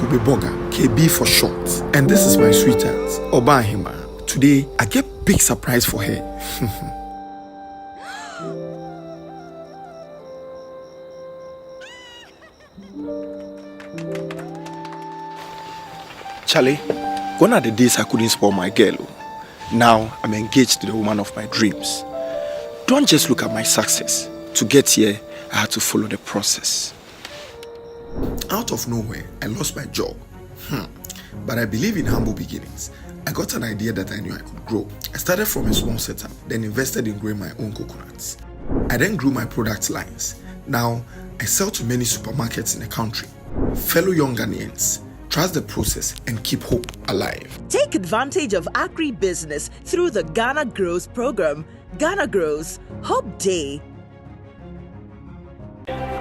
will be Boga, KB for short. And this is my sweetheart, Obahima. Today, I get big surprise for her. Charlie, gone are the days I couldn't spoil my girl. Now I'm engaged to the woman of my dreams. Don't just look at my success. To get here, I had to follow the process. Out of nowhere, I lost my job. But I believe in humble beginnings. I got an idea that I knew I could grow. I started from a small setup, then invested in growing my own coconuts. I then grew my product lines. Now, I sell to many supermarkets in the country. Fellow young Ghanaians, trust the process and keep hope alive. Take advantage of agribusiness through the Ghana Grows program. Ghana Grows, Hope Day.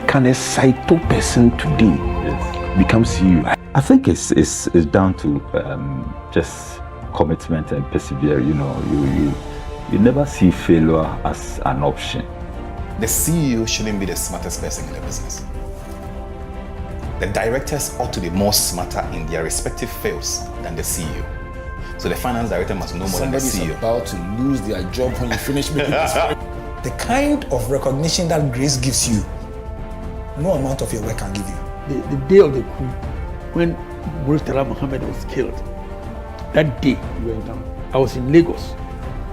Can a Saito person today become CEO? I think it's down to just commitment and persevere. You know, you never see failure as an option. The CEO shouldn't be the smartest person in the business. The directors ought to be more smarter in their respective fields than the CEO. So the finance director must know more than the CEO. Somebody's about to lose their job when you finish making this. The kind of recognition that grace gives you, no amount of your work can give you. The day of the coup, when Murtala Muhammad was killed, that day we went down. I was in Lagos.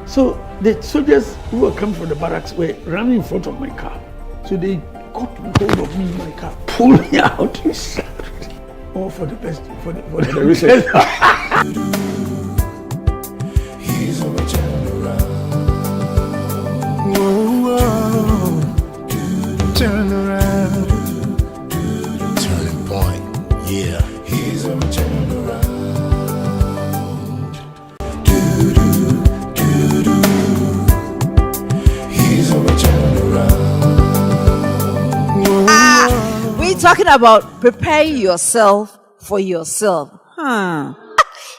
So the soldiers who were coming from the barracks were running in front of my car. So they got hold of me in my car, pulled me out. All for the best, for the research. He's a turn around. Turning point, yeah. He's a turn around. He's a turn around. We're talking about preparing yourself for yourself.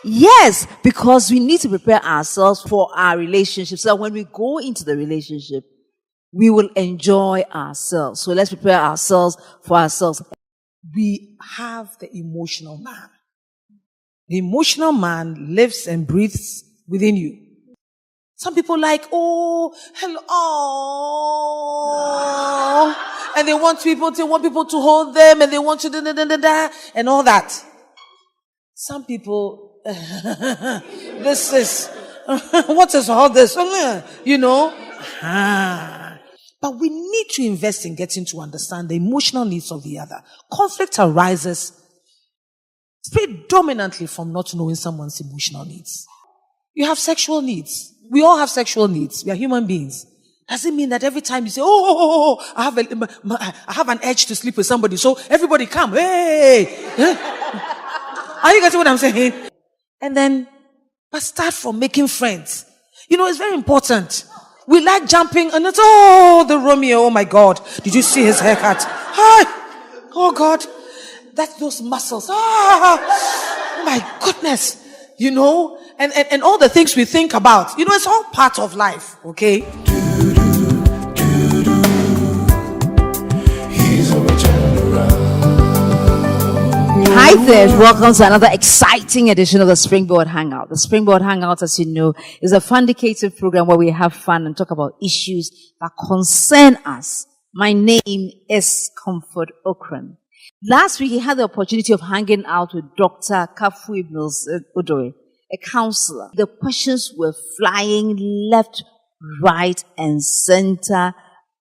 Yes, because we need to prepare ourselves for our relationship so that when we go into the relationship, we will enjoy ourselves. So let's prepare ourselves for ourselves. We have the emotional man. The emotional man lives and breathes within you. Some people like, oh, hello, oh, and they want people to hold them, and they want to and all that. Some people, this is, what is all this? You know? But we need to invest in getting to understand the emotional needs of the other. Conflict arises predominantly from not knowing someone's emotional needs. You have sexual needs. We all have sexual needs. We are human beings. Doesn't mean that every time you say, I have an urge to sleep with somebody, so everybody come, hey! Are you getting what I'm saying? And then, but start from making friends. You know, it's very important. We like jumping and it's, the Romeo, oh my God. Did you see his haircut? Hi! Oh God. That's those muscles. Oh my goodness. You know, and all the things we think about. You know, it's all part of life, okay? Hi there, welcome to another exciting edition of the Springboard Hangout. The Springboard Hangout, as you know, is a fundicative program where we have fun and talk about issues that concern us. My name is Comfort Okran. Last week, he had the opportunity of hanging out with Dr. Kafui Mills-Odoi, a counselor. The questions were flying left, right, and center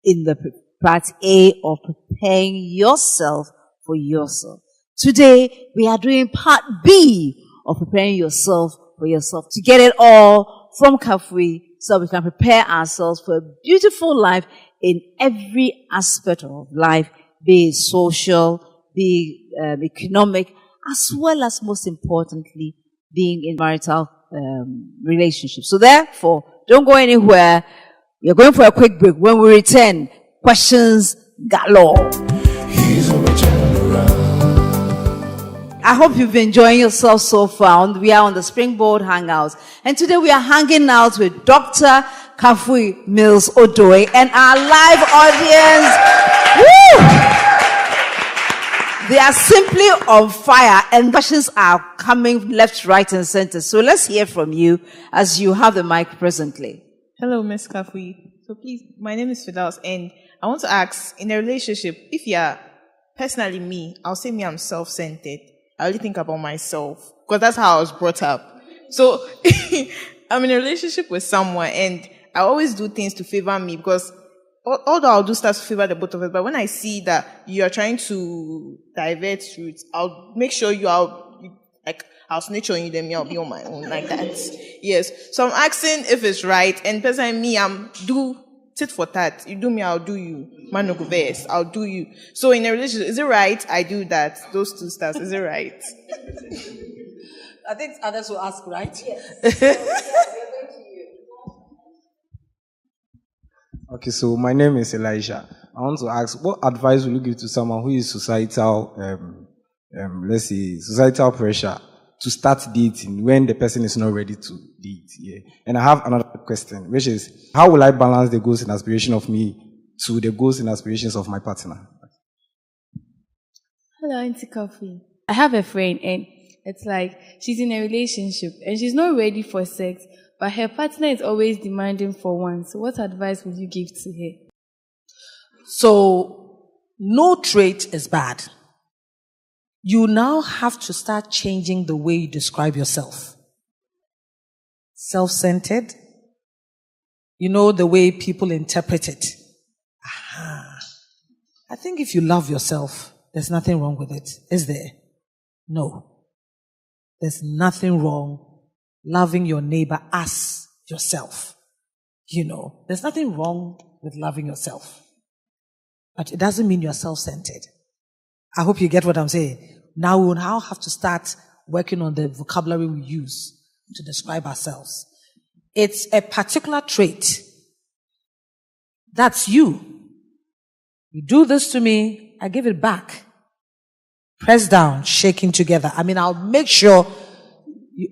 in the part A of preparing yourself for yourself. Today, we are doing part B of preparing yourself for yourself. To get it all from Kafui so we can prepare ourselves for a beautiful life in every aspect of life, be it social, be it economic, as well as, most importantly, being in marital relationships. So therefore, don't go anywhere. We're going for a quick break. When we return, questions galore. I hope you've been enjoying yourself so far. We are on the Springboard Hangouts. And today we are hanging out with Dr. Kafui Mills-Odoi and our live audience. Woo! They are simply on fire and questions are coming left, right, and center. So let's hear from you as you have the mic presently. Hello, Miss Kafui. So please, my name is Fidaus, and I want to ask, in a relationship, if you're personally me, I'll say me, I'm self-centered. I only think about myself, because that's how I was brought up. So I'm in a relationship with someone, and I always do things to favor me, because although I'll do stuff to favor the both of us, but when I see that you are trying to divert routes, I'll make sure I'll snitch on you, then I'll be on my own, like that. Yes. So I'm asking if it's right, and personally me, I'm do tit for tat. You do me, I'll do you. Man no go vex, I'll do you. So in a relationship, is it right I do that? Those two stuff, is it right? I think others will ask, right? Yes. Okay, so my name is Elijah. I want to ask, what advice will you give to someone who is societal, let's say, societal pressure to start dating when the person is not ready to date? Yeah. And I have another question, which is, how will I balance the goals and aspirations of me to the goals and aspirations of my partner? Hello, Auntie Coffee. I have a friend, and it's like she's in a relationship and she's not ready for sex, but her partner is always demanding for one. So what advice would you give to her? So, no trait is bad. You now have to start changing the way you describe yourself. Self-centered. You know the way people interpret it. Aha. I think if you love yourself, there's nothing wrong with it, is there? No. There's nothing wrong loving your neighbor as yourself. You know, there's nothing wrong with loving yourself. But it doesn't mean you're self-centered. I hope you get what I'm saying. Now we will now have to start working on the vocabulary we use to describe ourselves. It's a particular trait. That's you. You do this to me, I give it back. Press down, shaking together. I mean, I'll make sure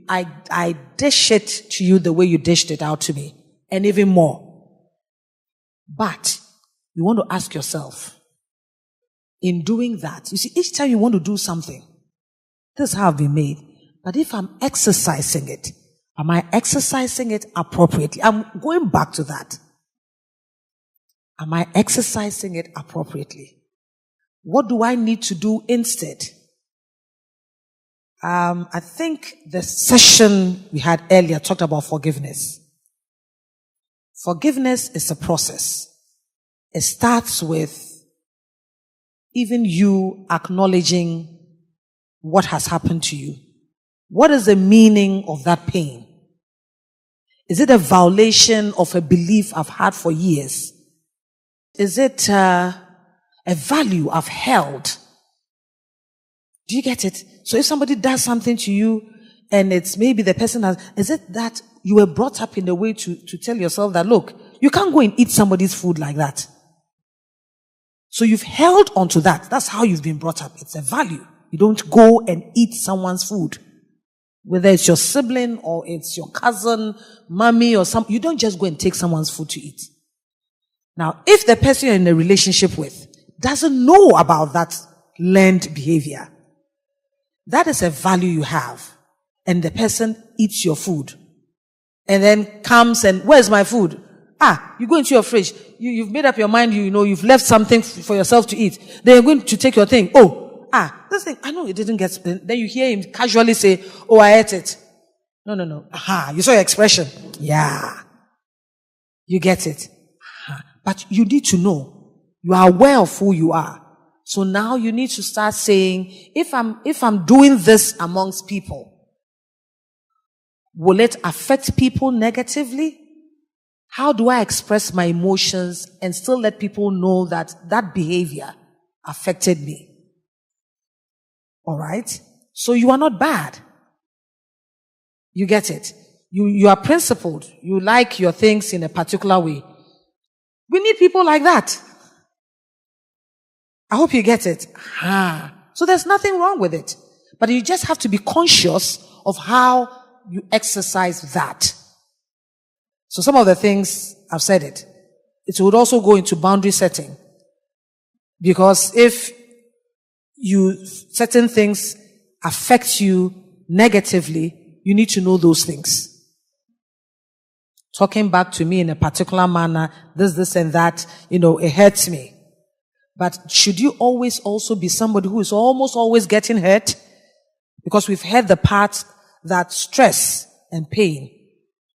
I dish it to you the way you dished it out to me, and even more. But you want to ask yourself, in doing that, you see, each time you want to do something, this is how I've been made. But if I'm exercising it, am I exercising it appropriately? I'm going back to that. Am I exercising it appropriately? What do I need to do instead? I think the session we had earlier talked about forgiveness. Forgiveness is a process. It starts with even you acknowledging what has happened to you. What is the meaning of that pain? Is it a violation of a belief I've had for years? Is it a value I've held? Do you get it? So if somebody does something to you and it's maybe the person has, is it that you were brought up in a way to tell yourself that, look, you can't go and eat somebody's food like that. So you've held onto that. That's how you've been brought up. It's a value. You don't go and eat someone's food. Whether it's your sibling or it's your cousin, mommy or some, you don't just go and take someone's food to eat. Now, if the person you're in a relationship with doesn't know about that learned behavior, that is a value you have. And the person eats your food. And then comes and, where's my food? You go into your fridge. You've made up your mind, you've left something for yourself to eat. Then you're going to take your thing. This thing, I know it didn't get, then you hear him casually say, I ate it. No. You saw your expression. Yeah. You get it. But you need to know. You are aware of who you are. So now you need to start saying, if I'm doing this amongst people, will it affect people negatively? How do I express my emotions and still let people know that that behavior affected me? All right? So you are not bad. You get it? You are principled. You like your things in a particular way. We need people like that. I hope you get it. So there's nothing wrong with it. But you just have to be conscious of how you exercise that. So some of the things, I've said it. It would also go into boundary setting. Because if certain things affect you negatively, you need to know those things. Talking back to me in a particular manner, this and that, it hurts me. But should you always also be somebody who is almost always getting hurt? Because we've heard the part that stress and pain,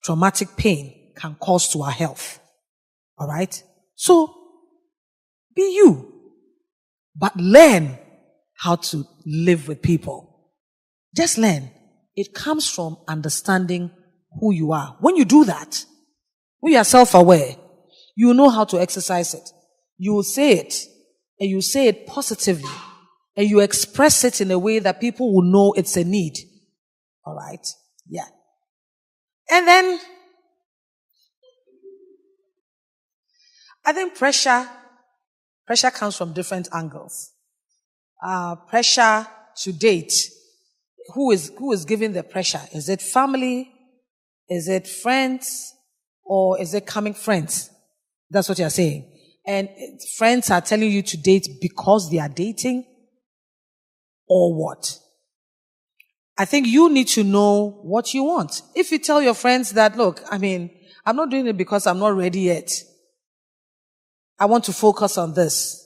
traumatic pain, can cause to our health. Alright? So, be you. But learn how to live with people. Just learn. It comes from understanding who you are. When you do that, when you are self-aware, you know how to exercise it. You will say it, and you say it positively, and you express it in a way that people will know it's a need. Alright? Yeah. And then, I think pressure comes from different angles. Pressure to date. Who is giving the pressure? Is it family? Is it friends? Or is it coming friends? That's what you're saying. And friends are telling you to date because they are dating? Or what? I think you need to know what you want. If you tell your friends that, look, I'm not doing it because I'm not ready yet. I want to focus on this.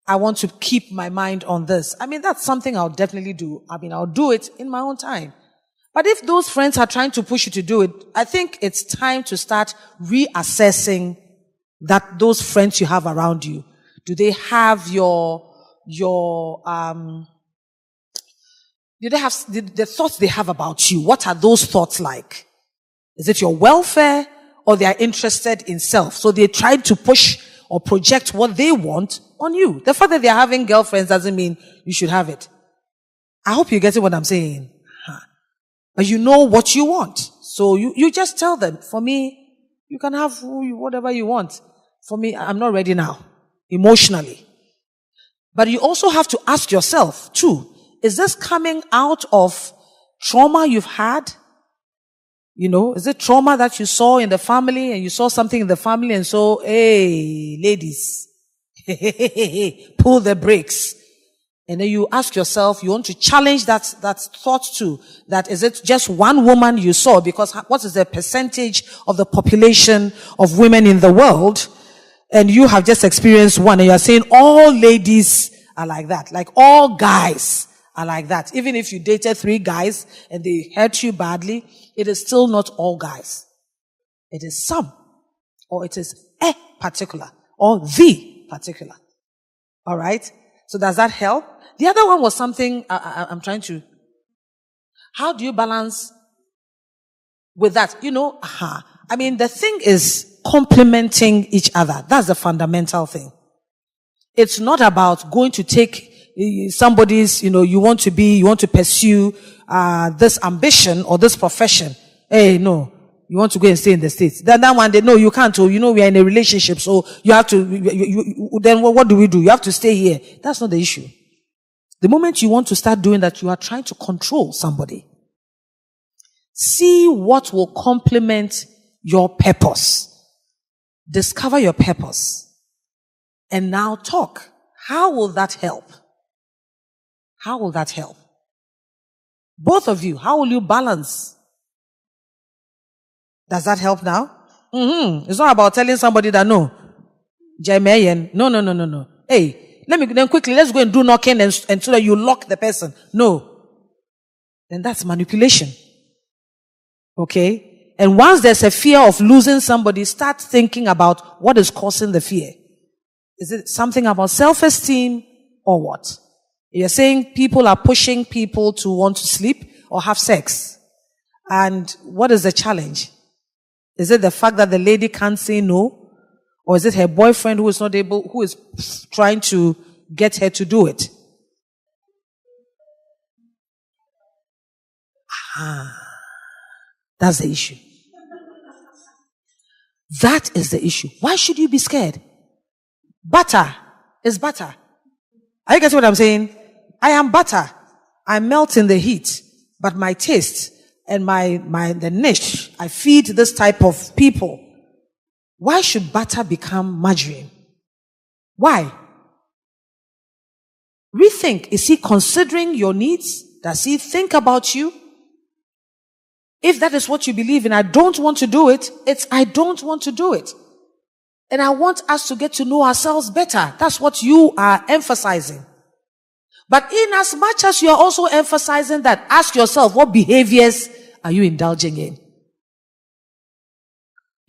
I want to keep my mind on this. That's something I'll definitely do. I'll do it in my own time. But if those friends are trying to push you to do it, I think it's time to start reassessing those friends you have around you. Do they have do they have the thoughts they have about you? What are those thoughts like? Is it your welfare, or they are interested in self? So they try to push or project what they want on you. The fact that they are having girlfriends doesn't mean you should have it. I hope you're getting what I'm saying. But you know what you want. So you just tell them, for me, you can have whatever you want. For me, I'm not ready now, emotionally. But you also have to ask yourself, too, is this coming out of trauma you've had? Is it trauma that you saw in the family, and you saw something in the family, and so, hey, ladies, pull the brakes. And then you ask yourself, you want to challenge that thought too. That is it just one woman you saw? Because what is the percentage of the population of women in the world? And you have just experienced one, and you are saying all ladies are like that. Like all guys are like that. Even if you dated 3 guys and they hurt you badly, it is still not all guys. It is some. Or it is a particular. Or the particular. Alright? So does that help? The other one was something I'm trying to... How do you balance with that? The thing is complementing each other. That's the fundamental thing. It's not about going to take somebody's, you want to pursue this ambition or this profession. Hey, no. You want to go and stay in the States. Then that one day, no, you can't. We are in a relationship, so you have to, then what do we do? You have to stay here. That's not the issue. The moment you want to start doing that, you are trying to control somebody. See what will complement your purpose. Discover your purpose. And now talk. How will that help? How will that help? Both of you, how will you balance? Does that help now? It's not about telling somebody that no. Jermaine, no. Hey, let's go and do knocking and so that you lock the person. No. Then that's manipulation. Okay? And once there's a fear of losing somebody, start thinking about what is causing the fear. Is it something about self-esteem or what? You're saying people are pushing people to want to sleep or have sex. And what is the challenge? Is it the fact that the lady can't say no? Or is it her boyfriend who is trying to get her to do it? That's the issue. That is the issue. Why should you be scared? Butter is butter. Are you getting what I'm saying? I am butter. I melt in the heat, but my taste and the niche, I feed this type of people. Why should butter become margarine? Why? Rethink. Is he considering your needs? Does he think about you? If that is what you believe in, I don't want to do it, it's I don't want to do it. And I want us to get to know ourselves better. That's what you are emphasizing. But in as much as you are also emphasizing that, ask yourself, what behaviors are you indulging in?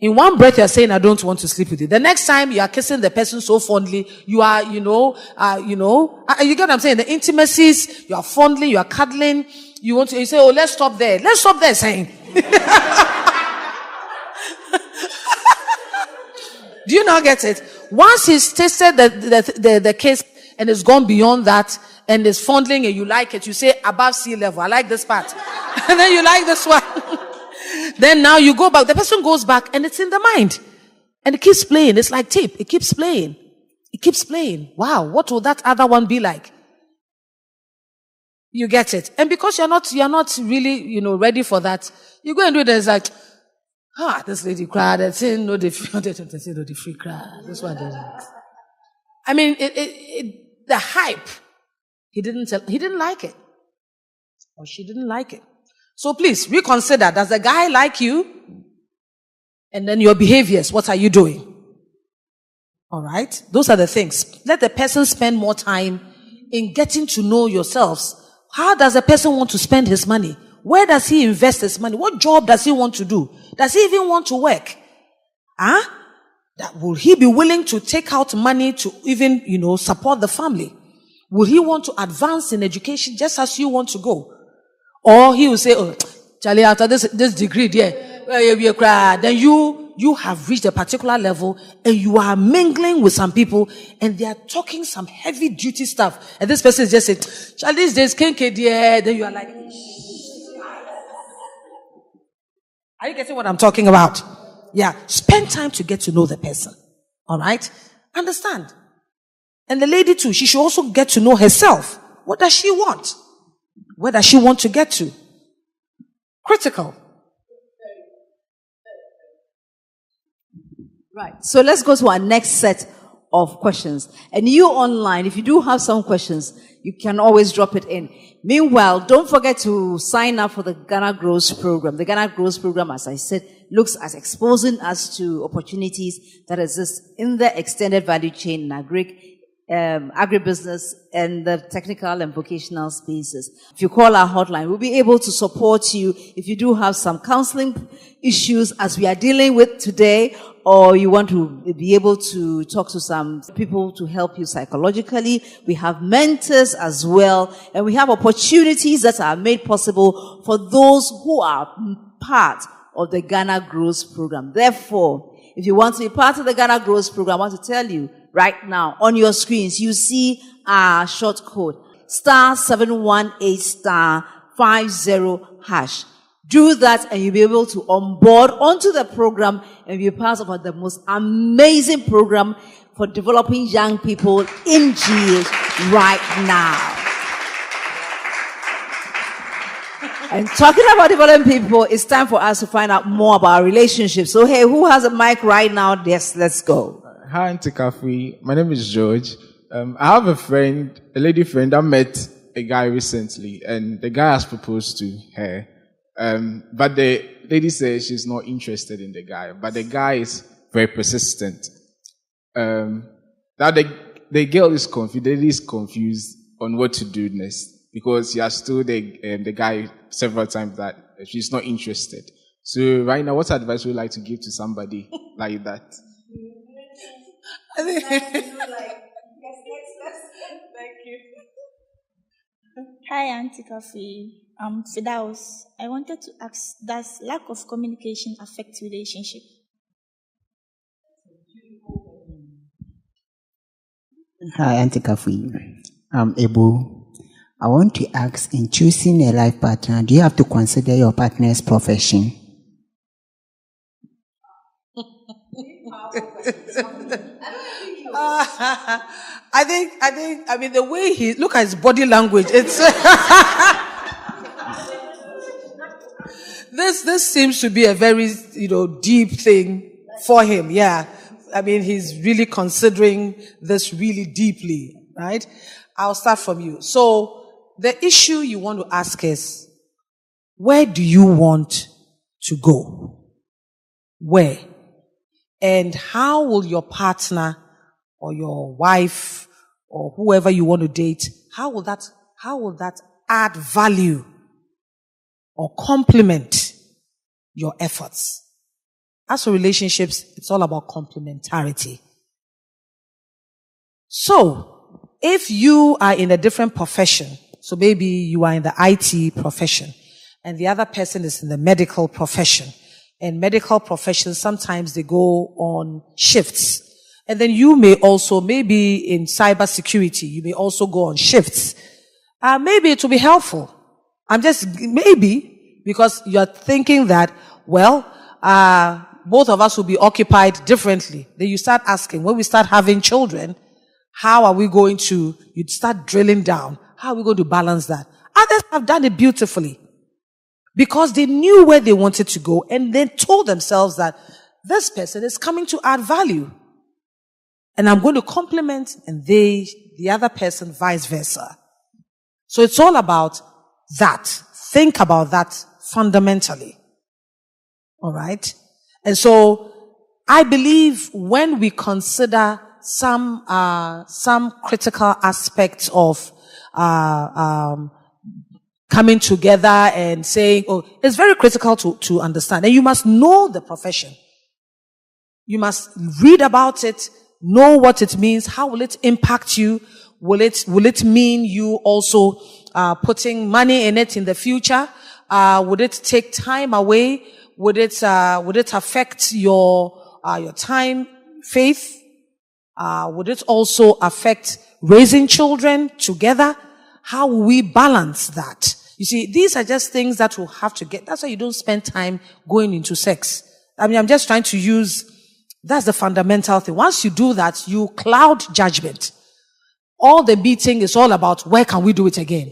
In one breath, you're saying, I don't want to sleep with you. The next time you are kissing the person so fondly, you are, you get what I'm saying? The intimacies, you are fondling, you are cuddling. You say, oh, let's stop there. Let's stop there saying. Do you not get it? Once he's tasted the kiss and it's gone beyond that and is fondling and you like it, you say above sea level. I like this part. And then you like this one. Then now you go back. The person goes back and it's in the mind. And it keeps playing. It's like tape. It keeps playing. It keeps playing. Wow. What will that other one be like? You get it. And because you're not really, ready for that, you go and do it. It's like, this lady cried. That's in no the free cry. This one doesn't. I mean, the hype. He didn't like it. Or she didn't like it. So please reconsider. Does the guy like you? And then your behaviors. What are you doing? All right. Those are the things. Let the person spend more time in getting to know yourselves. How does a person want to spend his money? Where does he invest his money? What job does he want to do? Does he even want to work? Will he be willing to take out money to even, support the family? Will he want to advance in education just as you want to go? Or he will say, oh, Charlie, after this degree, then you have reached a particular level and you are mingling with some people and they are talking some heavy duty stuff. And this person is just saying, Charlie, these days, then you are like, are you getting what I'm talking about? Yeah. Spend time to get to know the person. All right? Understand. And the lady too, she should also get to know herself. What does she want? Where does she want to get to? Critical. Right. So let's go to our next set of questions. And you online, if you do have some questions, you can always drop it in. Meanwhile, don't forget to sign up for the Ghana Grows program. The Ghana Grows program, as I said, looks at exposing us to opportunities that exist in the extended value chain in agribusiness and the technical and vocational spaces. If you call our hotline, we'll be able to support you if you do have some counseling issues as we are dealing with today, or you want to be able to talk to some people to help you psychologically. We have mentors as well, and we have opportunities that are made possible for those who are part of the Ghana Grows program. Therefore, if you want to be part of the Ghana Grows program, I want to tell you right now on your screens, you see our short code, *718*50#. Do that and you'll be able to onboard onto the program and be part of the most amazing program for developing young people in GH right now. And talking about developing people, it's time for us to find out more about our relationships. So hey, who has a mic right now? Yes, let's go. Hi, Auntie Kafui. My name is George. I have a lady friend that met a guy recently, and the guy has proposed to her. But the lady says she's not interested in the guy, but the guy is very persistent. Now the girl is confused, the lady is confused on what to do next, because she has told the guy several times that she's not interested. So right now, what advice would you like to give to somebody like that? Thank you. Hi, Auntie Kafui. I'm Fidaus. I wanted to ask, does lack of communication affect relationship? Hi, Auntie Kafui. I'm Ebu. I want to ask, in choosing a life partner, do you have to consider your partner's profession? I mean, the way look at his body language, it's, this seems to be a very, deep thing for him. Yeah. I mean, he's really considering this really deeply, right? I'll start from you. So the issue you want to ask is, where do you want to go? Where? And how will your partner or your wife or whoever you want to date, how will that add value or complement your efforts? As for relationships, it's all about complementarity. So, if you are in a different profession, so maybe you are in the IT profession, and the other person is in the medical profession, and medical professions, sometimes they go on shifts. And then you may also, maybe in cybersecurity, you may also go on shifts. Maybe it will be helpful. Maybe, because you're thinking that, well, both of us will be occupied differently. Then you start asking, when we start having children, how are we going to, you'd start drilling down. How are we going to balance that? Others have done it beautifully because they knew where they wanted to go and then told themselves that this person is coming to add value. And I'm going to compliment and the other person vice versa. So it's all about that. Think about that fundamentally. All right? And so I believe when we consider some critical aspects of coming together and saying, oh, it's very critical to understand. And you must know the profession. You must read about it, know what it means, how will it impact you, will it mean you also putting money in it in the future? Would it take time away? Would it affect your time, faith? Would it also affect raising children together? How will we balance that? You see, these are just things that we'll have to get. That's why you don't spend time going into sex. I mean, I'm just trying to use, that's the fundamental thing. Once you do that, you cloud judgment. All the meeting is all about where can we do it again?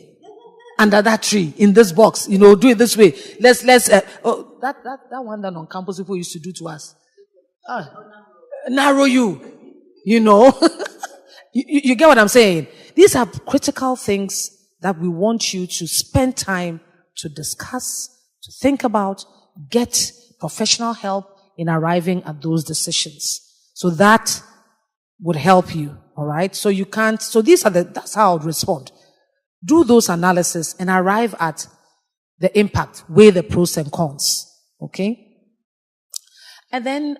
Under that tree, in this box, do it this way. Let's that one that on campus people used to do to us. Narrow you. You get what I'm saying? These are critical things that we want you to spend time to discuss, to think about, get professional help in arriving at those decisions. So that would help you. All right. So that's how I would respond. Do those analysis and arrive at the impact, weigh the pros and cons. Okay. And then,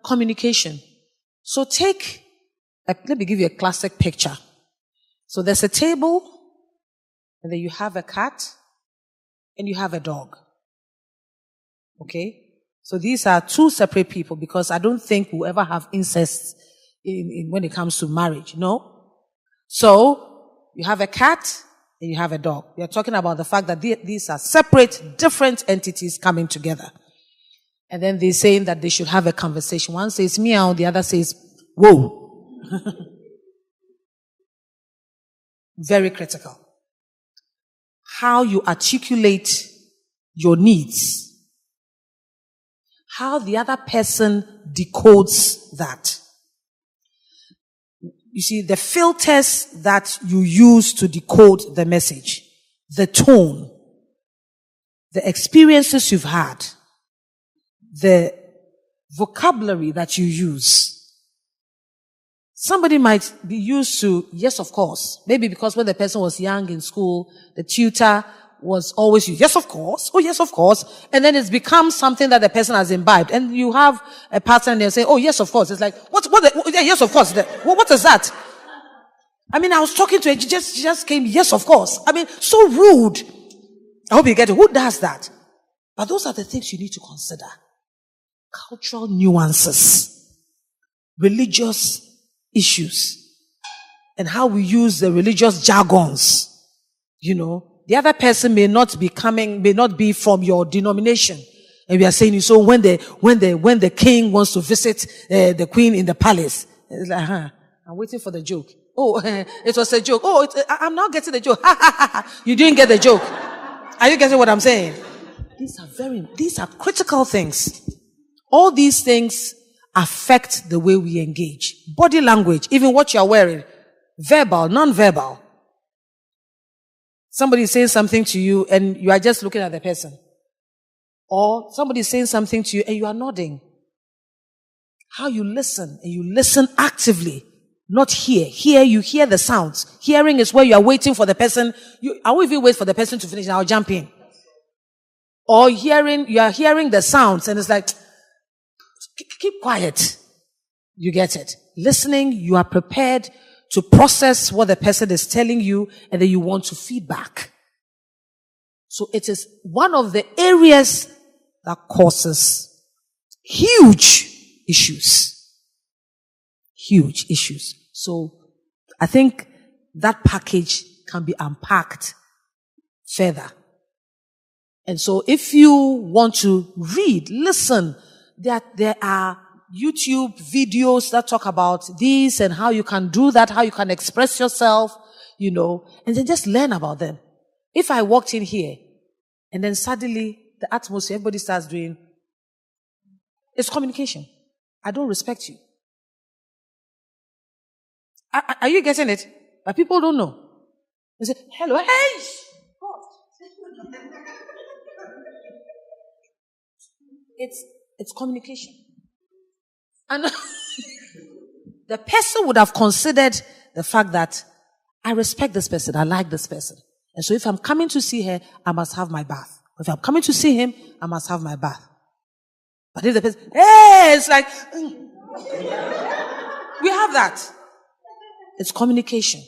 communication. So let me give you a classic picture. So there's a table, and then you have a cat, and you have a dog. Okay? So these are two separate people because I don't think we'll ever have incest when it comes to marriage. No? So, you have a cat, and you have a dog. We are talking about the fact that these are separate, different entities coming together. And then they're saying that they should have a conversation. One says meow, the other says whoa. Very critical. How you articulate your needs. How the other person decodes that. You see, the filters that you use to decode the message, the tone, the experiences you've had, the vocabulary that you use. Somebody might be used to, yes, of course. Maybe because when the person was young in school, the tutor was always, yes, of course. Oh, yes, of course. And then it's become something that the person has imbibed. And you have a pattern and they say, oh, yes, of course. It's like, yes, of course. What is that? I mean, I was talking to her. She just came, yes, of course. I mean, so rude. I hope you get it. Who does that? But those are the things you need to consider. Cultural nuances. Religious issues. And how we use the religious jargons. The other person may not be from your denomination. And we are saying, so when the king wants to visit the queen in the palace, it's like, I'm waiting for the joke. Oh, it was a joke. Oh, I'm not getting the joke. You didn't get the joke. Are you getting what I'm saying? These are critical things. All these things affect the way we engage. Body language, even what you're wearing. Verbal, non-verbal. Somebody is saying something to you and you are just looking at the person. Or somebody is saying something to you and you are nodding. How you listen, and you listen actively, not hear. Here you hear the sounds. Hearing is where you are waiting for the person. I will even wait for the person to finish and I'll jump in. Or you are hearing the sounds and it's like, keep quiet. You get it. Listening, you are prepared to process what the person is telling you and then you want to feedback. So it is one of the areas that causes huge issues. Huge issues. So I think that package can be unpacked further. And so if you want to read, listen, there are YouTube videos that talk about this and how you can do that, how you can express yourself, and then just learn about them. If I walked in here and then suddenly the atmosphere, everybody starts doing, it's communication. I don't respect you. Are you getting it? But people don't know. They say, hello, hey! It's communication. And the person would have considered the fact that I respect this person, I like this person. And so if I'm coming to see her, I must have my bath. If I'm coming to see him, I must have my bath. But if the person, hey, it's like, we have that. It's communication.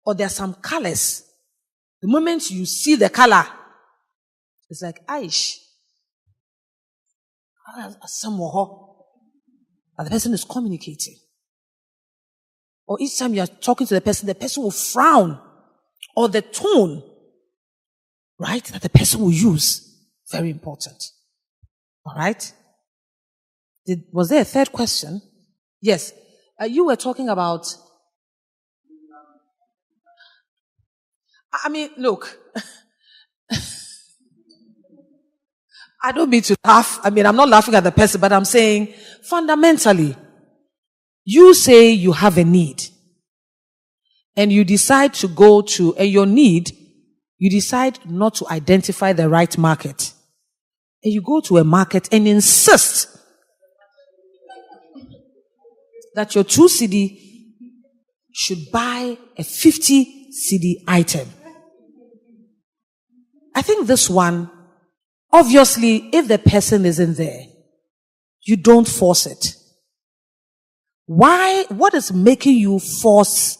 Or there are some colors. The moment you see the color, it's like, Aish. But the person is communicating. Or each time you are talking to the person will frown. Or the tone, right, that the person will use. Very important. All right? Was there a third question? Yes. You were talking about... look... I don't mean to laugh. I'm not laughing at the person, but I'm saying, fundamentally, you say you have a need. And you decide to go to, and your need, you decide not to identify the right market. And you go to a market and insist that your 2 cedi should buy a 50 cedi item. I think this one, obviously, if the person isn't there, you don't force it. Why? What is making you force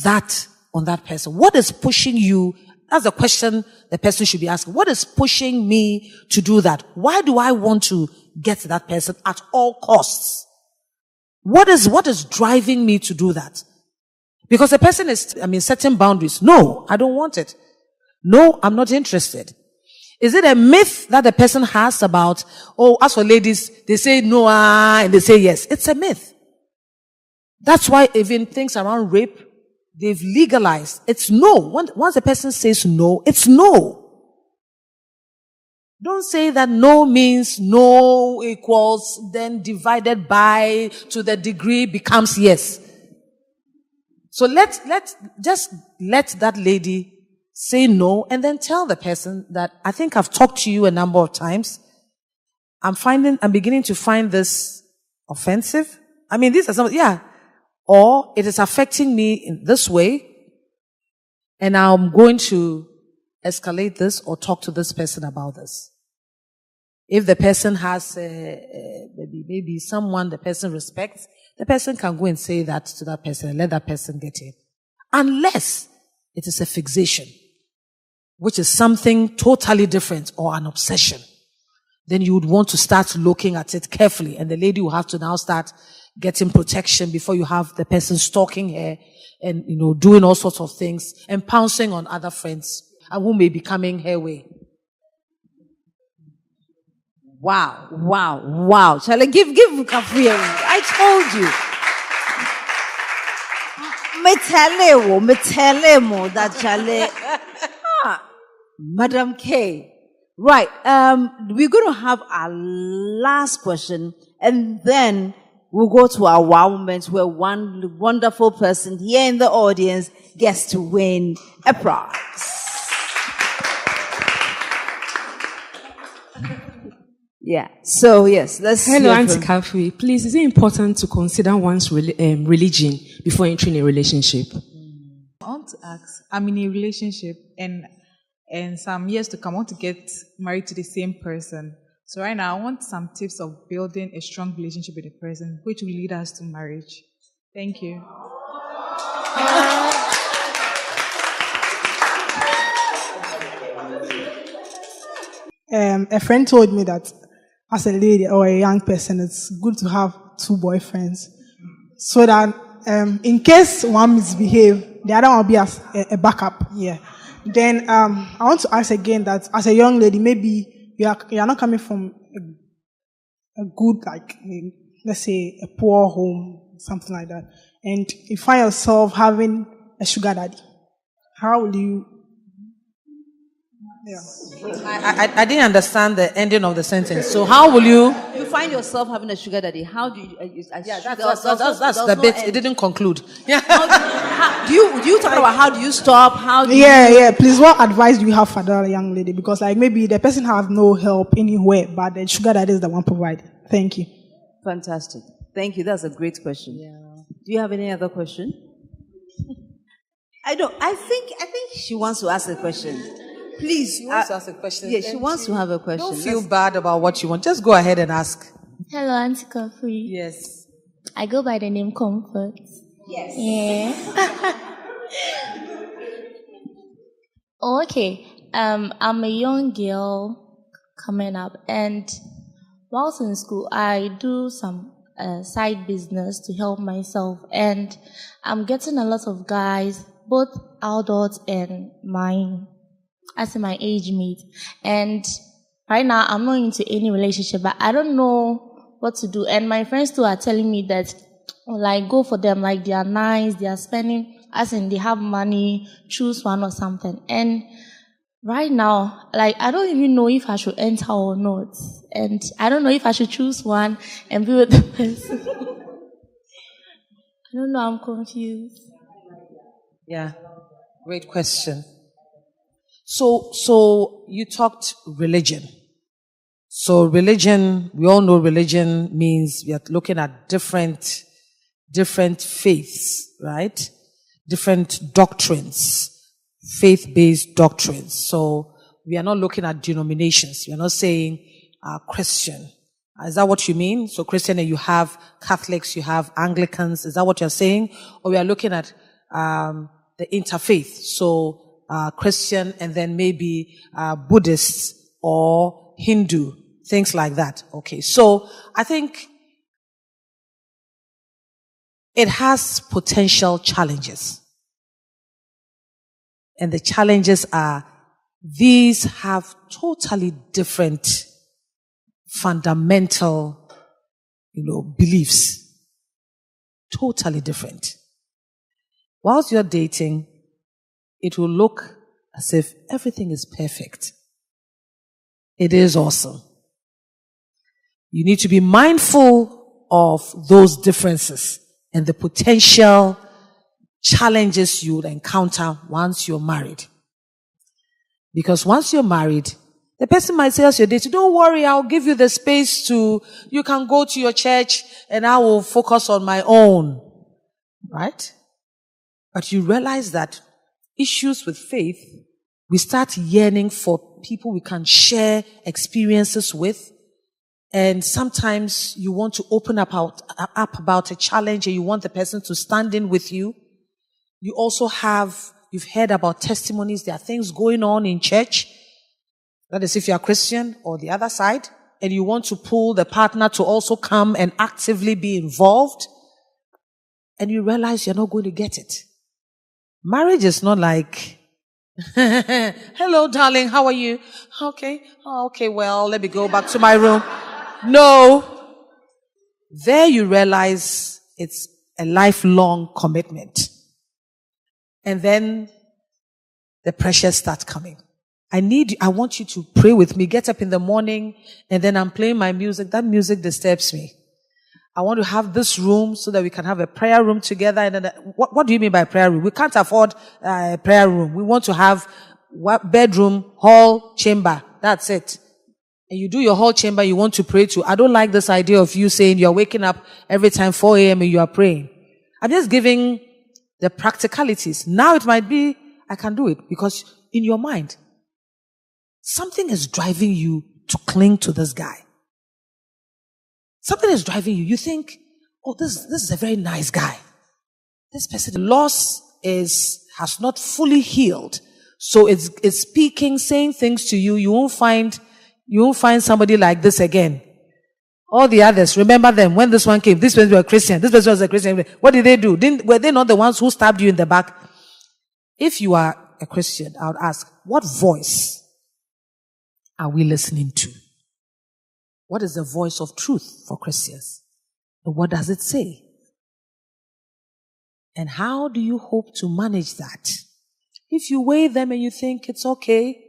that on that person? What is pushing you? That's the question the person should be asking. What is pushing me to do that? Why do I want to get to that person at all costs? What is driving me to do that? Because the person is, setting boundaries. No, I don't want it. No, I'm not interested. Is it a myth that the person has about, as for ladies, they say no, and they say yes? It's a myth. That's why even things around rape, they've legalized. It's no. Once a person says no, it's no. Don't say that no means no equals, then divided by to the degree becomes yes. So just let that lady say no, and then tell the person that I think I've talked to you a number of times. I'm beginning to find this offensive. These are some, or it is affecting me in this way, and I'm going to escalate this or talk to this person about this. If the person has maybe someone the person respects, the person can go and say that to that person and let that person get in. Unless it is a fixation, which is something totally different, or an obsession, then you would want to start looking at it carefully, and the lady will have to now start getting protection before you have the person stalking her and, doing all sorts of things and pouncing on other friends and who may be coming her way. Wow. Shall I give Kafui? I told you. Me tell mo that Chale. Madam K. Right. We're going to have our last question, and then we'll go to our wow moment where one wonderful person here in the audience gets to win a prize. Yeah. So yes, let's. Hello, Auntie Kafui. Please, is it important to consider one's religion before entering a relationship? I want to ask, I'm in a relationship and some years to come, I want to get married to the same person. So right now, I want some tips of building a strong relationship with a person, which will lead us to marriage. Thank you. A friend told me that as a lady or a young person, it's good to have two boyfriends so that in case one misbehave, the other one will be as a backup. Yeah. Then I want to ask again that as a young lady, maybe you are not coming from a good, like, let's say a poor home, something like that, and you find yourself having a sugar daddy. How will you? Yeah. I didn't understand the ending of the sentence. So how will you? You find yourself having a sugar daddy. How do you? That's the bit. It didn't conclude. Yeah. Do you talk about how do you stop? How do Yeah. Please, what advice do you have for that young lady? Because like maybe the person have no help anywhere, but the sugar daddy is the one provided. Thank you. Fantastic. Thank you. That's a great question. Yeah. Do you have any other question? I don't. I think she wants to ask a question. Please. She wants to ask a question. Yeah, she wants to have a question. Don't feel bad about what you want. Just go ahead and ask. Hello, Auntie Kafui. Yes. I go by the name Comfort. Yes. Yeah. Okay. I'm a young girl coming up, and whilst in school, I do some side business to help myself, and I'm getting a lot of guys, both adults and my age mate. And right now, I'm not into any relationship, but I don't know what to do. And my friends too are telling me that, like, go for them, like they are nice, they are spending, as in they have money, choose one or something. And right now, like, I don't even know if I should enter or not. And I don't know if I should choose one and be with the person. I don't know, I'm confused. Yeah, great question. So you talked religion. So religion, we all know religion means we are looking at different faiths, right? Different doctrines, faith-based doctrines. So we are not looking at denominations. We are not saying Christian. Is that what you mean? So Christian, you have Catholics, you have Anglicans. Is that what you're saying? Or we are looking at the interfaith. So Christian and then maybe Buddhists or Hindu, things like that. Okay, so I think it has potential challenges. And the challenges are, these have totally different fundamental, beliefs. Totally different. Whilst you're dating, it will look as if everything is perfect. It is awesome. You need to be mindful of those differences and the potential challenges you'll encounter once you're married. Because once you're married, the person might say as you're dating, don't worry, I'll give you the space you can go to your church and I will focus on my own. Right? But you realize that issues with faith, we start yearning for people we can share experiences with. And sometimes you want to open up about a challenge and you want the person to stand in with you. You also you've heard about testimonies. There are things going on in church. That is if you're a Christian or the other side. And you want to pull the partner to also come and actively be involved. And you realize you're not going to get it. Marriage is not like, hello, darling, how are you? Okay. Oh, okay, well, let me go back to my room. No. There you realize it's a lifelong commitment. And then the pressures start coming. I want you to pray with me. Get up in the morning and then I'm playing my music. That music disturbs me. I want to have this room so that we can have a prayer room together. And then, what do you mean by prayer room? We can't afford a prayer room. We want to have bedroom, hall, chamber. That's it. And you do your whole chamber, you want to pray to. I don't like this idea of you saying you're waking up every time 4 a.m. and you are praying. I'm just giving the practicalities. Now it might be, I can do it because in your mind, something is driving you to cling to this guy. Something is driving you. You think, oh, this is a very nice guy. This person, the loss has not fully healed. So it's speaking, saying things to you. You won't find somebody like this again. All the others, remember them. When this one came, this person was a Christian. This person was a Christian. What did they do? Were they not the ones who stabbed you in the back? If you are a Christian, I would ask, what voice are we listening to? What is the voice of truth for Christians? And what does it say? And how do you hope to manage that? If you weigh them and you think it's okay,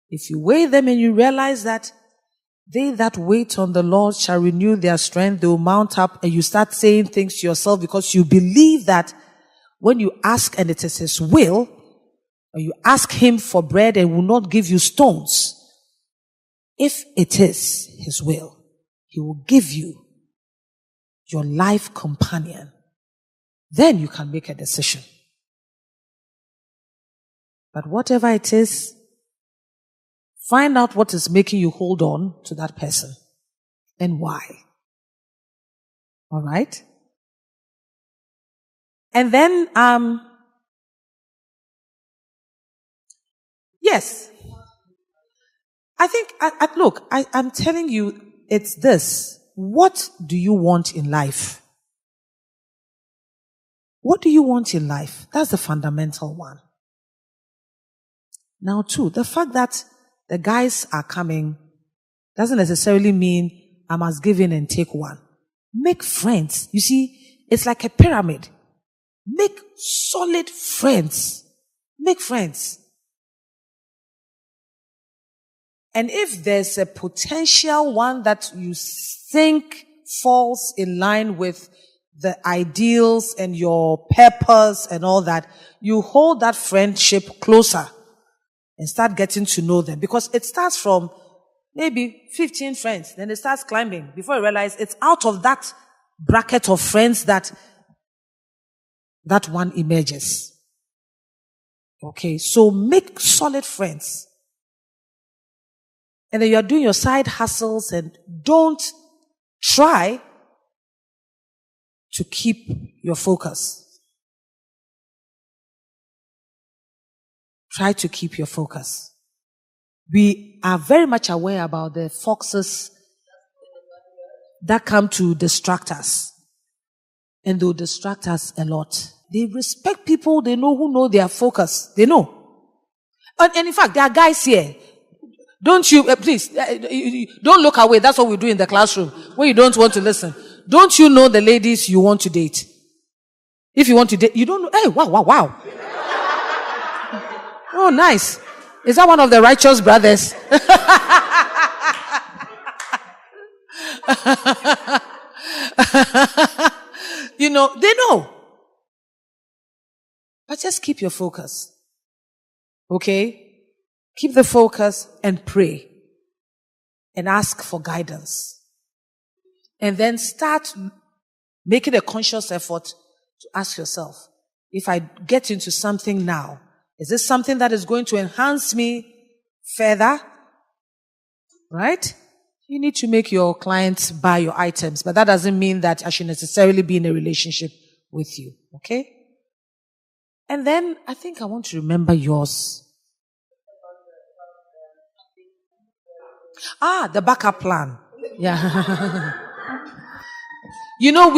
if you weigh them and you realize that they that wait on the Lord shall renew their strength, they will mount up, and you start saying things to yourself because you believe that when you ask and it is His will, or you ask Him for bread and will not give you stones, if it is His will, He will give you your life companion. Then you can make a decision. But whatever it is, find out what is making you hold on to that person and why. All right? And then, yes. I think, look, I'm telling you, it's this. What do you want in life? What do you want in life? That's the fundamental one. Now, too, the fact that the guys are coming doesn't necessarily mean I must give in and take one. Make friends. You see, it's like a pyramid. Make solid friends. Make friends. And if there's a potential one that you think falls in line with the ideals and your purpose and all that, you hold that friendship closer and start getting to know them. Because it starts from maybe 15 friends, then it starts climbing. Before you realize it's out of that bracket of friends that one emerges. Okay, so make solid friends. And then you're doing your side hustles, and don't try to keep your focus. Try to keep your focus. We are very much aware about the foxes that come to distract us. And they'll distract us a lot. They respect people they know who know their focus. They know. And in fact, there are guys here. Don't you, please, don't look away. That's what we do in the classroom when you don't want to listen. Don't you know the ladies you want to date? If you want to date, you don't know. Hey, wow. Oh, nice. Is that one of the righteous brothers? You know, they know. But just keep your focus. Okay? Keep the focus and pray. And ask for guidance. And then start making a conscious effort to ask yourself, if I get into something now, is this something that is going to enhance me further? Right? You need to make your clients buy your items, but that doesn't mean that I should necessarily be in a relationship with you. Okay? And then I think I want to remember yours. The backup plan. Yeah. You know,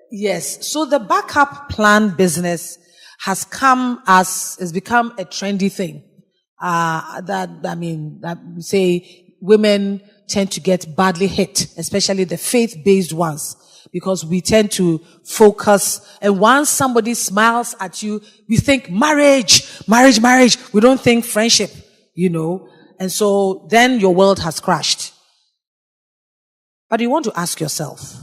yes. So the backup plan business has become a trendy thing. That say women tend to get badly hit, especially the faith-based ones, because we tend to focus, and once somebody smiles at you, we think marriage. We don't think friendship, you know, and so then your world has crashed. But you want to ask yourself,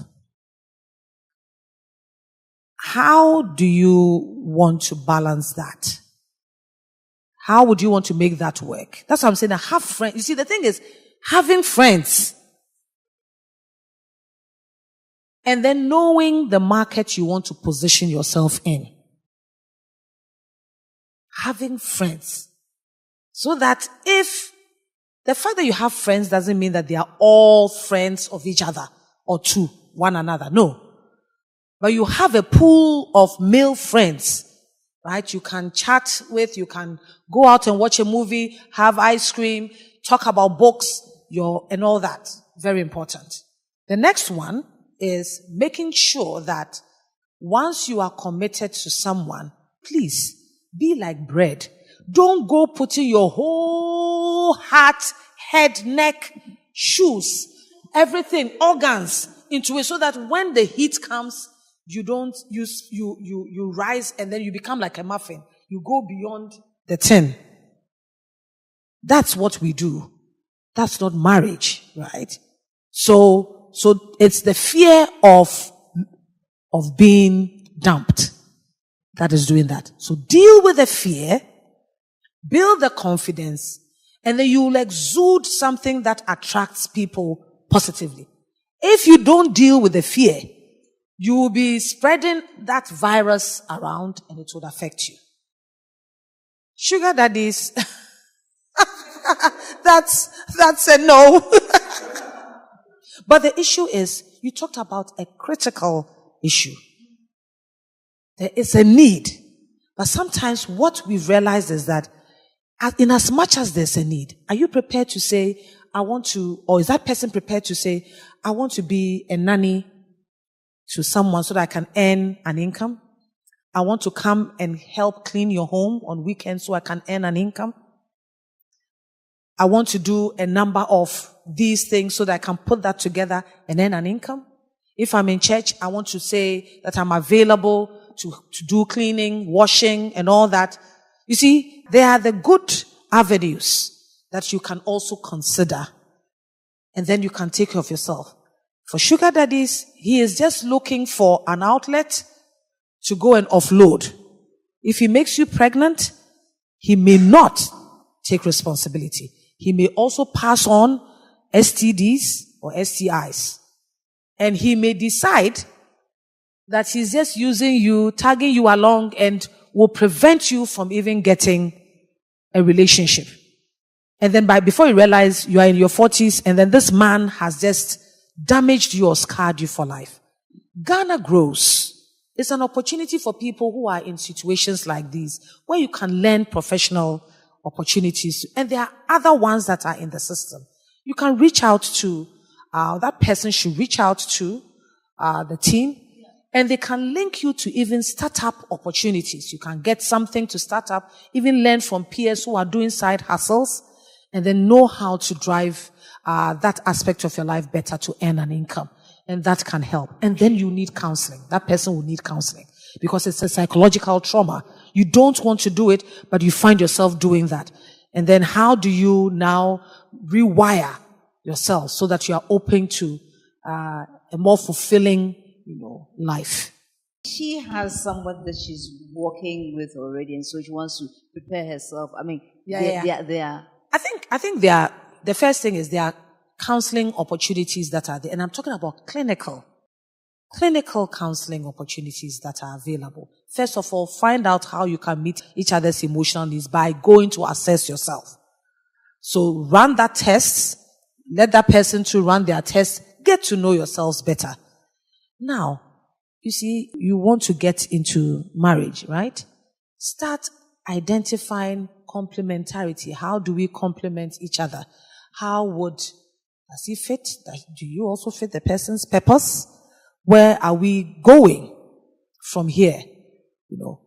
how do you want to balance that? How would you want to make that work? That's what I'm saying. Have friends. You see, the thing is, having friends and then knowing the market you want to position yourself in. Having friends. So that if the fact that you have friends doesn't mean that they are all friends of each other or to one another. No. But you have a pool of male friends, right? You can chat with, you can go out and watch a movie, have ice cream, talk about books, and all that. Very important. The next one is making sure that once you are committed to someone, please be like bread. Don't go putting your whole heart, head, neck, shoes, everything, organs into it so that when the heat comes, you rise and then you become like a muffin. You go beyond the tin. That's what we do. That's not marriage, right? So it's the fear of being dumped that is doing that. So deal with the fear, build the confidence, and then you will exude something that attracts people positively. If you don't deal with the fear, you will be spreading that virus around and it would affect you. Sugar daddies, that's a no. But the issue is, you talked about a critical issue. There is a need. But sometimes what we've realized is that in as much as there's a need, are you prepared to say, I want to, or is that person prepared to say, I want to be a nanny to someone so that I can earn an income? I want to come and help clean your home on weekends so I can earn an income. I want to do a number of these things so that I can put that together and earn an income. If I'm in church, I want to say that I'm available to do cleaning, washing, and all that. You see, there are the good avenues that you can also consider. And then you can take care of yourself. For sugar daddies, he is just looking for an outlet to go and offload. If he makes you pregnant, he may not take responsibility. He may also pass on STDs or STIs. And he may decide that he's just using you, tagging you along, and will prevent you from even getting a relationship. And then before you realize you are in your 40s, and then this man has just damaged you or scarred you for life. Ghana Grows is an opportunity for people who are in situations like these, where you can learn professional opportunities. And there are other ones that are in the system. You can reach out to, that person should reach out to the team, and they can link you to even startup opportunities. You can get something to start up, even learn from peers who are doing side hustles, and then know how to drive that aspect of your life better to earn an income. And that can help. And then you need counseling. That person will need counseling because it's a psychological trauma. You don't want to do it, but you find yourself doing that. And then how do you now rewire yourself so that you are open to a more fulfilling, life? She has someone that she's working with already, and so she wants to prepare herself. I mean, they are. I think the first thing is there are counseling opportunities that are there, and I'm talking about clinical counseling opportunities that are available. First of all, find out how you can meet each other's emotional needs by going to assess yourself. So run that test, let that person to run their test, get to know yourselves better. Now, you see, you want to get into marriage, right? Start identifying complementarity. How do we complement each other? Does he fit? Do you also fit the person's purpose? Where are we going from here?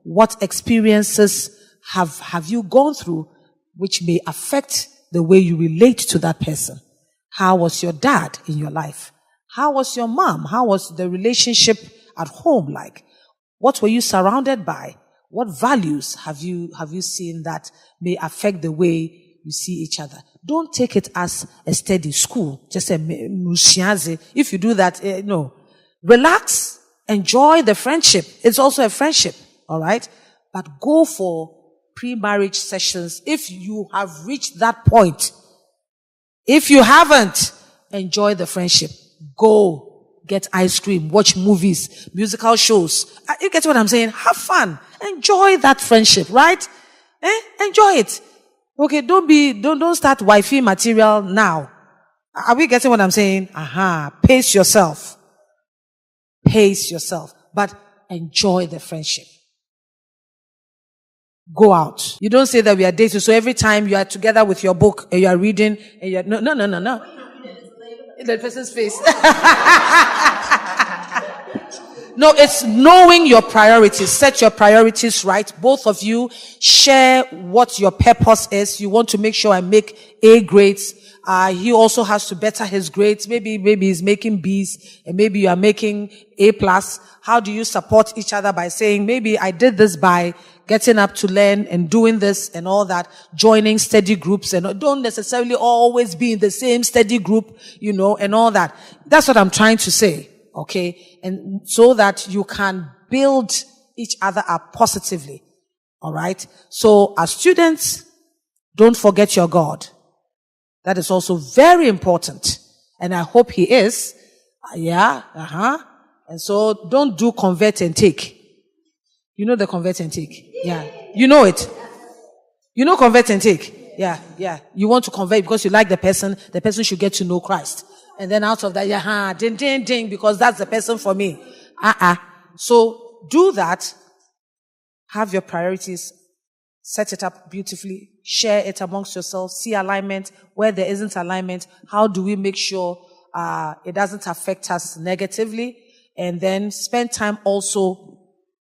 What experiences have you gone through which may affect the way you relate to that person? How was your dad in your life? How was your mom? How was the relationship at home like? What were you surrounded by? What values have you seen that may affect the way you see each other. Don't take it as a steady school. Just a mushiaze. If you do that, no. Relax. Enjoy the friendship. It's also a friendship. All right? But go for pre-marriage sessions if you have reached that point. If you haven't, enjoy the friendship. Go get ice cream, watch movies, musical shows. You get what I'm saying? Have fun. Enjoy that friendship, right? Enjoy it. Okay, don't start wifey material now. Are we getting what I'm saying? Pace yourself. Pace yourself. But enjoy the friendship. Go out. You don't say that we are dating, so every time you are together with your book and you are reading and you're no. In the person's face. No, it's knowing your priorities. Set your priorities right. Both of you share what your purpose is. You want to make sure I make A grades. He also has to better his grades. Maybe he's making B's and maybe you are making A+. How do you support each other by saying, maybe I did this by getting up to learn and doing this and all that, joining study groups, and don't necessarily always be in the same study group, and all that. That's what I'm trying to say, okay? And so that you can build each other up positively, all right? So as students, don't forget your God. That is also very important. And I hope he is. And so don't do convert and take. You know the convert and take? Yeah. You know it. You know convert and take? Yeah. You want to convert because you like the person should get to know Christ. And then out of that, ding, because that's the person for me. So do that. Have your priorities. Set it up beautifully. Share it amongst yourselves. See alignment. Where there isn't alignment, how do we make sure it doesn't affect us negatively? And then spend time also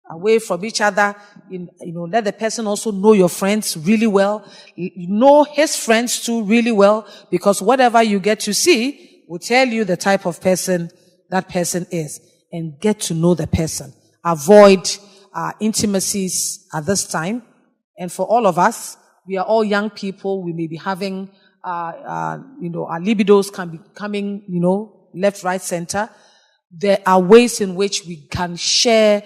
away from each other. Let the person also know your friends really well. Know his friends too really well, because whatever you get to see will tell you the type of person that person is. And get to know the person. Avoid intimacies at this time. And for all of us, we are all young people. We may be having, our libidos can be coming, left, right, center. There are ways in which we can share,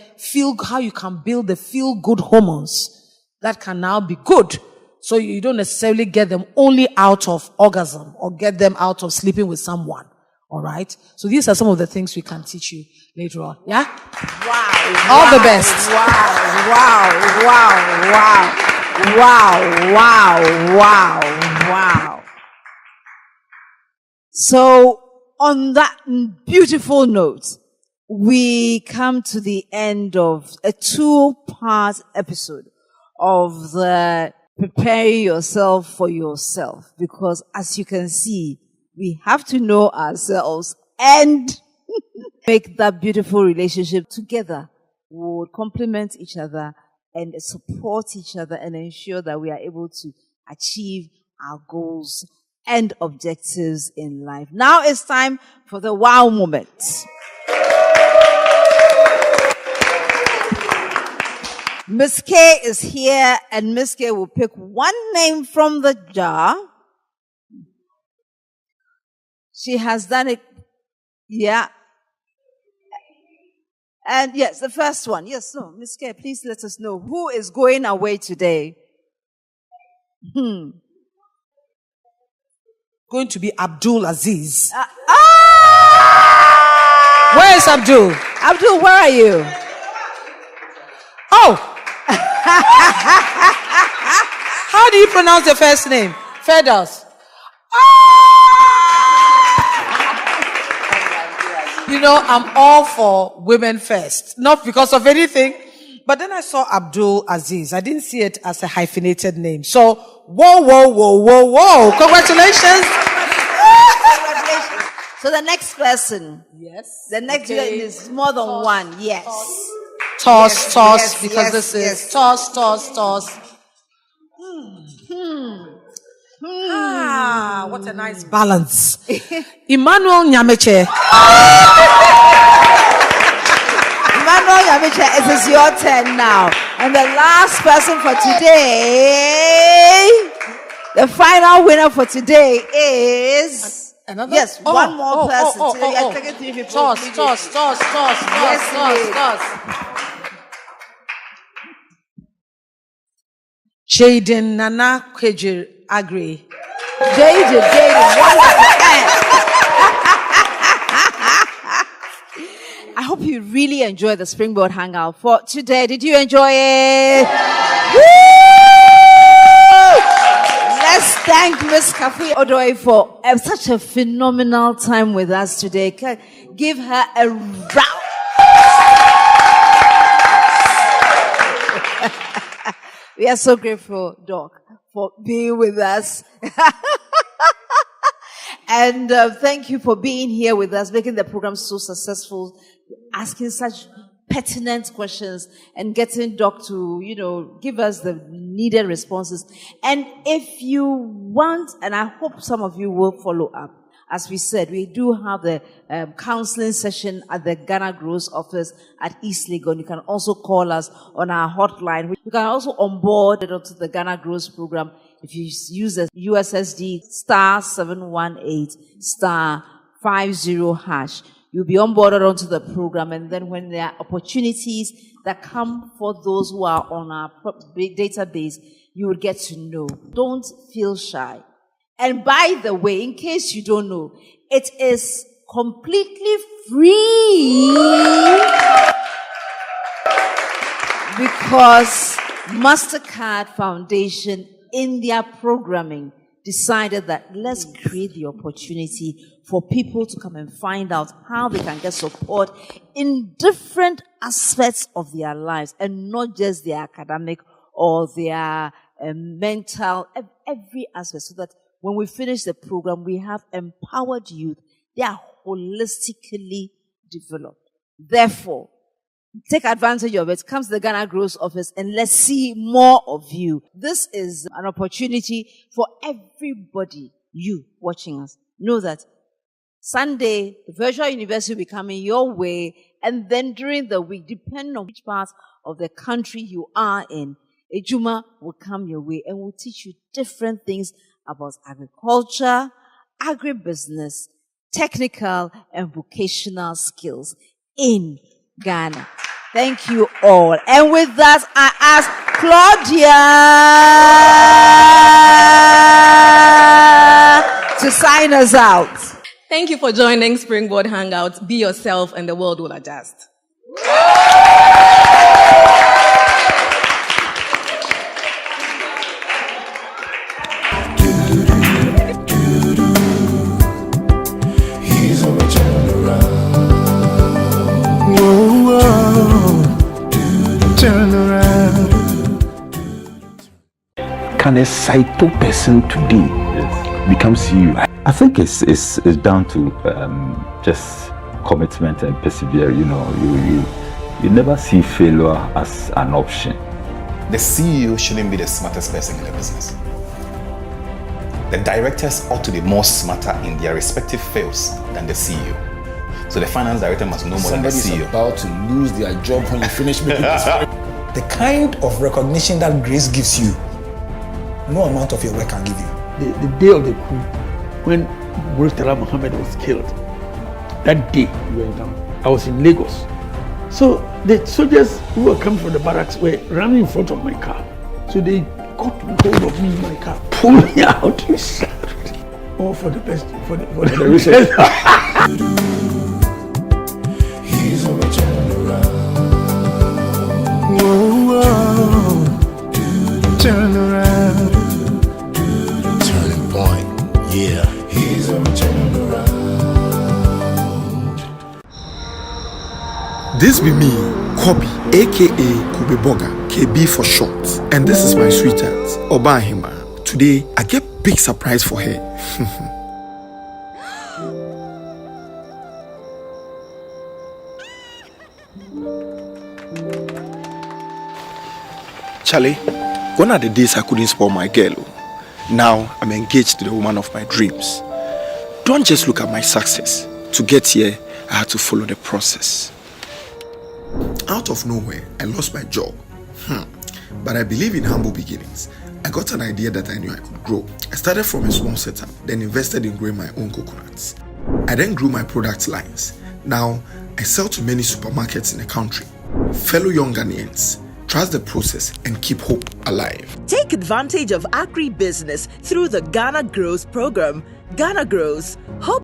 how you can build the feel-good hormones that can now be good. So you don't necessarily get them only out of orgasm or get them out of sleeping with someone. All right? So these are some of the things we can teach you later on. Yeah? Wow. All the best. Wow. So, on that beautiful note, we come to the end of a 2-part episode of the preparing yourself for yourself. Because as you can see, we have to know ourselves and make that beautiful relationship together. We will complement each other and support each other and ensure that we are able to achieve our goals and objectives in life. Now it's time for the wow moment. Miss K is here, and Miss K will pick one name from the jar. She has done it. Yeah. And yes, the first one. Yes, no. Miss K, please let us know who is going away today. Going to be Abdul Aziz. Where is Abdul? Abdul, where are you? Oh! How do you pronounce your first name? Fedos. I'm all for women first. Not because of anything. But then I saw Abdul Aziz. I didn't see it as a hyphenated name. So, whoa. Congratulations. So the next person. Yes. The next is more than one. Yes. Toss, because this is toss. What a nice balance. Emmanuel Nyameche. Emmanuel Nyameche, it is your turn now. And the last person for today, The final winner for today is another. Yes, one more person. So we are taking 3 people. Toss. Jaden Nana Kwejir Agri. Jaden, I hope you really enjoyed the Springboard Hangout for today. Did you enjoy it? Woo! Let's thank Miss Kafui Mills-Odoi for such a phenomenal time with us today. Give her a round. We are so grateful, Doc, for being with us. And thank you for being here with us, making the program so successful, asking such pertinent questions and getting Doc to, give us the needed responses. And if you want, and I hope some of you will follow up, as we said, we do have the counseling session at the Ghana Grows office at East Legon. You can also call us on our hotline. You can also onboard onto the Ghana Grows program if you use the USSD *718*50#. You'll be onboarded onto the program, and then when there are opportunities that come for those who are on our database, you will get to know. Don't feel shy. And by the way, in case you don't know, it is completely free because MasterCard Foundation in their programming decided that let's create the opportunity for people to come and find out how they can get support in different aspects of their lives and not just their academic or their mental, every aspect, so that when we finish the program, we have empowered youth. They are holistically developed. Therefore, take advantage of it. Come to the Ghana Grows office and let's see more of you. This is an opportunity for everybody, you watching us. Know that Sunday, the virtual university will be coming your way, and then during the week, depending on which part of the country you are in, Ejuma will come your way and will teach you different things about agriculture, agribusiness, technical and vocational skills in Ghana. Thank you all. And with that, I ask Claudia to sign us out. Thank you for joining Springboard Hangouts. Be yourself and the world will adjust. Turn around. Can a Saito person today become CEO? I think it's down to just commitment and persevere. You never see failure as an option. The CEO shouldn't be the smartest person in the business. The directors ought to be more smarter in their respective fields than the CEO. So the finance director must know more than the CEO. Somebody's about to lose their job when you finish making this. The kind of recognition that grace gives you, no amount of your work can give you. The day of the coup, when Murtala Muhammad was killed, that day I was in Lagos. So the soldiers who were coming from the barracks were running in front of my car. So they got hold of me in my car, pulled me out, and shouted, "All for the best, for the research." He's on a turnaround. Whoa, turn around. Turning point, yeah. He's on a turnaround. This be me, Kobe, aka Kobe Boga, KB for short. And this is my sweetheart, Obahima. Today, I get big surprise for her. Charlie, gone are the days I couldn't spoil my girl. Now I'm engaged to the woman of my dreams. Don't just look at my success. To get here, I had to follow the process. Out of nowhere, I lost my job. But I believe in humble beginnings. I got an idea that I knew I could grow. I started from a small setup, then invested in growing my own coconuts. I then grew my product lines. Now, I sell to many supermarkets in the country. Fellow young Ghanaians, trust the process and keep hope alive. Take advantage of agri-business through the Ghana Grows program. Ghana Grows. Hope